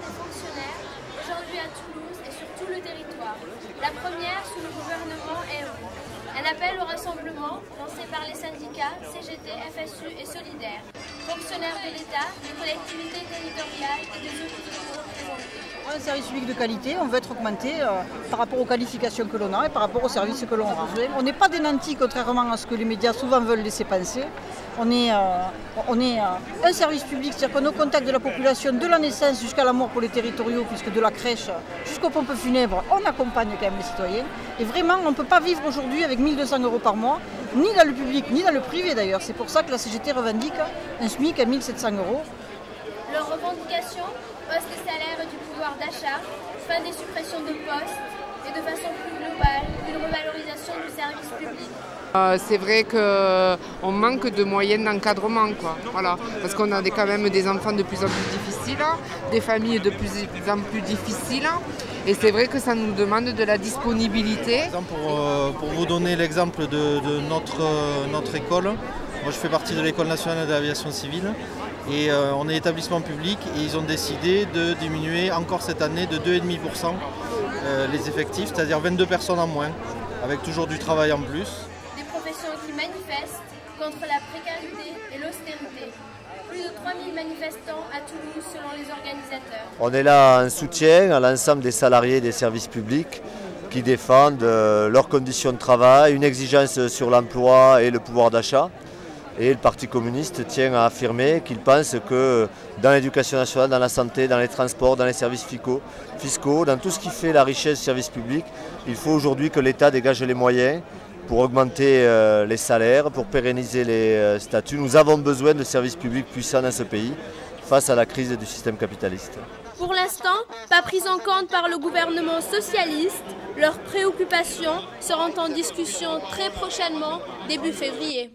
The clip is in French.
des fonctionnaires, aujourd'hui à Toulouse et sur tout le territoire. La première sous le gouvernement RU. Un appel au rassemblement lancé par les syndicats CGT, FSU et Solidaires, fonctionnaires de l'État, des collectivités territoriales et des hôpitaux représentés. Un service public de qualité, on veut être augmenté par rapport aux qualifications que l'on a et par rapport aux services que l'on rend. On n'est pas des nantis, contrairement à ce que les médias souvent veulent laisser penser. On est un service public, c'est-à-dire qu'on est au contact de la population de la naissance jusqu'à la mort pour les territoriaux, puisque de la crèche jusqu'aux pompes funèbres, on accompagne quand même les citoyens. Et vraiment, on ne peut pas vivre aujourd'hui avec 1 200 € par mois, ni dans le public, ni dans le privé d'ailleurs. C'est pour ça que la CGT revendique un SMIC à 1 700 €. Leurs revendications, hausse des salaires et du pouvoir d'achat, fin des suppressions de postes et de façon plus globale, une revalorisation du service public. C'est vrai qu'on manque de moyens d'encadrement, voilà, parce qu'on a quand même des enfants de plus en plus difficiles, des familles de plus en plus difficiles, et c'est vrai que ça nous demande de la disponibilité. Pour vous donner l'exemple de notre école, moi je fais partie de l'École nationale de l'aviation civile, et on est établissement public et ils ont décidé de diminuer encore cette année de 2,5% les effectifs, c'est-à-dire 22 personnes en moins, avec toujours du travail en plus. Des professions qui manifestent contre la précarité et l'austérité. Plus de 3000 manifestants à Toulouse selon les organisateurs. On est là en soutien à l'ensemble des salariés des services publics qui défendent leurs conditions de travail, une exigence sur l'emploi et le pouvoir d'achat. Et le Parti communiste tient à affirmer qu'il pense que dans l'éducation nationale, dans la santé, dans les transports, dans les services fiscaux, dans tout ce qui fait la richesse du service public, il faut aujourd'hui que l'État dégage les moyens pour augmenter les salaires, pour pérenniser les statuts. Nous avons besoin de services publics puissants dans ce pays face à la crise du système capitaliste. Pour l'instant, pas prise en compte par le gouvernement socialiste, leurs préoccupations seront en discussion très prochainement, début février.